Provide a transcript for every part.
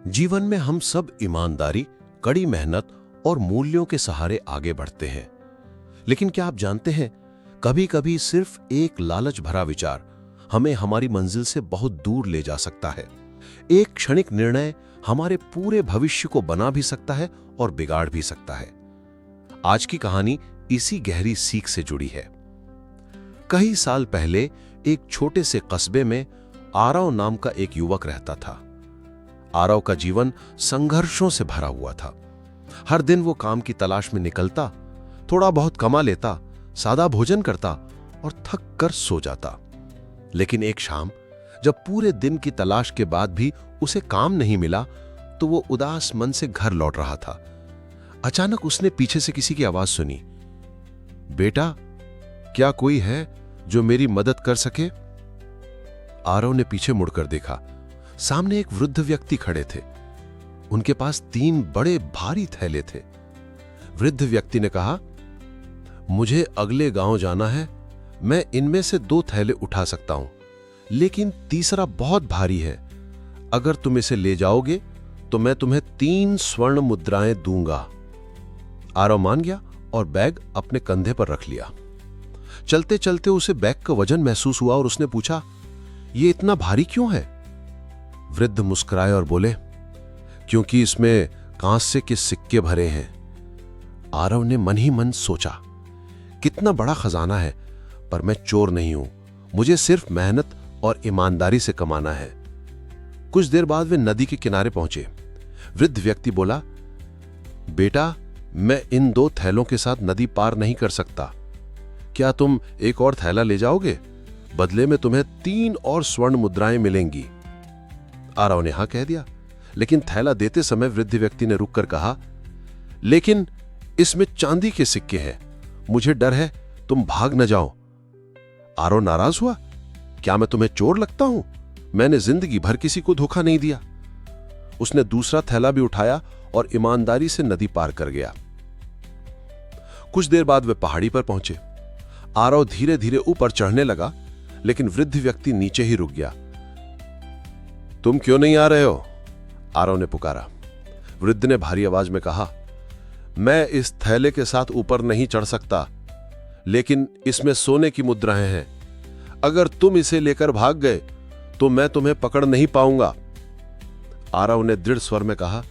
जीवन में हम सब ईमानदारी, कड़ी मेहनत और मूल्यों के सहारे आगे बढ़ते हैं। लेकिन क्या आप जानते हैं, कभी-कभी सिर्फ एक लालच भरा विचार हमें हमारी मंजिल से बहुत दूर ले जा सकता है। एक क्षणिक निर्णय हमारे पूरे भविष्य को बना भी सकता है और बिगाड़ भी सकता है। आज की कहानी इसी गहरी सीख से जुड़ी है। कई साल पहले एक छोटे से कस्बे में आरव नाम का एक युवक रहता था। आरव का जीवन संघर्षों से भरा हुआ था। हर दिन वो काम की तलाश में निकलता, थोड़ा बहुत कमा लेता, सादा भोजन करता और थक कर सो जाता। लेकिन एक शाम जब पूरे दिन की तलाश के बाद भी उसे काम नहीं मिला, तो वो उदास मन से घर लौट रहा था। अचानक उसने पीछे से किसी की आवाज सुनी, बेटा, क्या कोई है जो मेरी मदद कर सके? आरव ने पीछे मुड़कर देखा। सामने एक वृद्ध व्यक्ति खड़े थे। उनके पास 3 बड़े भारी थैले थे। वृद्ध व्यक्ति ने कहा, मुझे अगले गांव जाना है। मैं इनमें से 2 थैले उठा सकता हूं, लेकिन तीसरा बहुत भारी है। अगर तुम इसे ले जाओगे तो मैं तुम्हें 3 स्वर्ण मुद्राएं दूंगा। आरव मान गया और बैग अपने कंधे पर रख लिया। चलते चलते उसे बैग का वजन महसूस हुआ और उसने पूछा, ये इतना भारी क्यों है? वृद्ध मुस्कुराए और बोले, क्योंकि इसमें कांसे के सिक्के भरे हैं। आरव ने मन ही मन सोचा, कितना बड़ा खजाना है, पर मैं चोर नहीं हूं। मुझे सिर्फ मेहनत और ईमानदारी से कमाना है। कुछ देर बाद वे नदी के किनारे पहुंचे। वृद्ध व्यक्ति बोला, बेटा, मैं इन 2 थैलों के साथ नदी पार नहीं कर सकता। क्या तुम एक और थैला ले जाओगे? बदले में तुम्हें 3 और स्वर्ण मुद्राएं मिलेंगी। आरव ने हां कह दिया, लेकिन थैला देते समय वृद्ध व्यक्ति ने रुककर कहा, लेकिन इसमें चांदी के सिक्के हैं। मुझे डर है तुम भाग न जाओ। आरव नाराज हुआ, क्या मैं तुम्हें चोर लगता हूं? मैंने जिंदगी भर किसी को धोखा नहीं दिया। उसने दूसरा थैला भी उठाया और ईमानदारी से नदी पार कर गया। कुछ देर बाद वे पहाड़ी पर पहुंचे। आरव धीरे धीरे ऊपर चढ़ने लगा, लेकिन वृद्ध व्यक्ति नीचे ही रुक गया। तुम क्यों नहीं आ रहे हो? आरव ने पुकारा। वृद्ध ने भारी आवाज में कहा, मैं इस थैले के साथ ऊपर नहीं चढ़ सकता, लेकिन इसमें सोने की मुद्राएं हैं। अगर तुम इसे लेकर भाग गए तो मैं तुम्हें पकड़ नहीं पाऊंगा। आरव ने दृढ़ स्वर में कहा,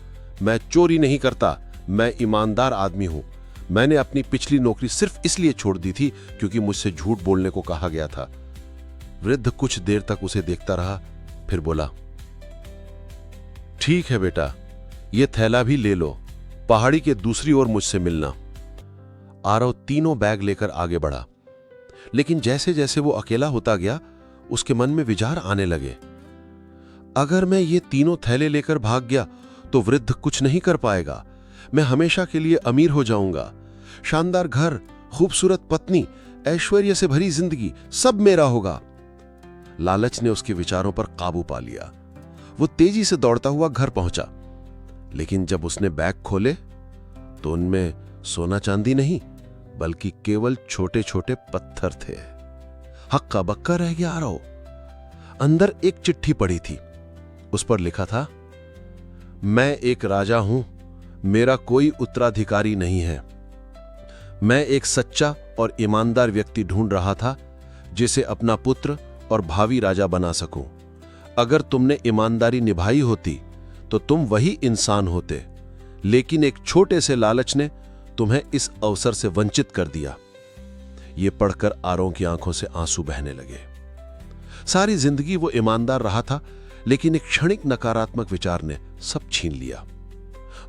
मैं चोरी नहीं करता, मैं ईमानदार आदमी हूं। मैंने अपनी पिछली नौकरी सिर्फ इसलिए छोड़ दी थी क्योंकि मुझसे झूठ बोलने को कहा गया था। वृद्ध कुछ देर तक उसे देखता रहा, फिर बोला, ठीक है बेटा, यह थैला भी ले लो। पहाड़ी के दूसरी ओर मुझसे मिलना। आरव तीनों बैग लेकर आगे बढ़ा, लेकिन जैसे जैसे वो अकेला होता गया, उसके मन में विचार आने लगे। अगर मैं ये तीनों थैले लेकर भाग गया तो वृद्ध कुछ नहीं कर पाएगा। मैं हमेशा के लिए अमीर हो जाऊंगा। शानदार घर, खूबसूरत पत्नी, ऐश्वर्य से भरी जिंदगी, सब मेरा होगा। लालच ने उसके विचारों पर काबू पा लिया। वो तेजी से दौड़ता हुआ घर पहुंचा, लेकिन जब उसने बैग खोले तो उनमें सोना चांदी नहीं, बल्कि केवल छोटे छोटे पत्थर थे। हक्का बक्का रह गया आरव। अंदर एक चिट्ठी पड़ी थी। उस पर लिखा था, मैं एक राजा हूं, मेरा कोई उत्तराधिकारी नहीं है। मैं एक सच्चा और ईमानदार व्यक्ति ढूंढ रहा था जिसे अपना पुत्र और भावी राजा बना सकूं। अगर तुमने ईमानदारी निभाई होती तो तुम वही इंसान होते, लेकिन एक छोटे से लालच ने तुम्हें इस अवसर से वंचित कर दिया। यह पढ़कर आरव की आंखों से आंसू बहने लगे। सारी जिंदगी वो ईमानदार रहा था, लेकिन एक क्षणिक नकारात्मक विचार ने सब छीन लिया।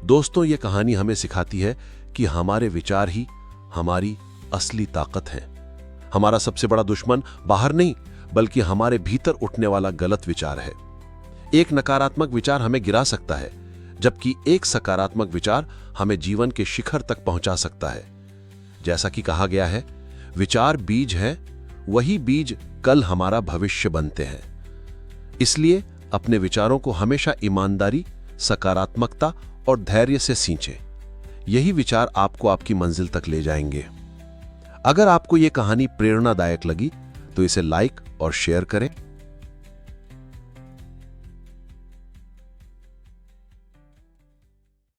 दोस्तों, यह कहानी हमें सिखाती है कि हमारे विचार ही हमारी असली ताकत है। हमारा सबसे बड़ा दुश्मन बाहर नहीं, बल्कि हमारे भीतर उठने वाला गलत विचार है। एक नकारात्मक विचार हमें गिरा सकता है, जबकि एक सकारात्मक विचार हमें जीवन के शिखर तक पहुंचा सकता है। जैसा कि कहा गया है, विचार बीज है, वही बीज कल हमारा भविष्य बनते हैं। इसलिए अपने विचारों को हमेशा ईमानदारी, सकारात्मकता और धैर्य से सींचें। यही विचार आपको आपकी मंजिल तक ले जाएंगे। अगर आपको यह कहानी प्रेरणादायक लगी तो इसे लाइक और शेयर करें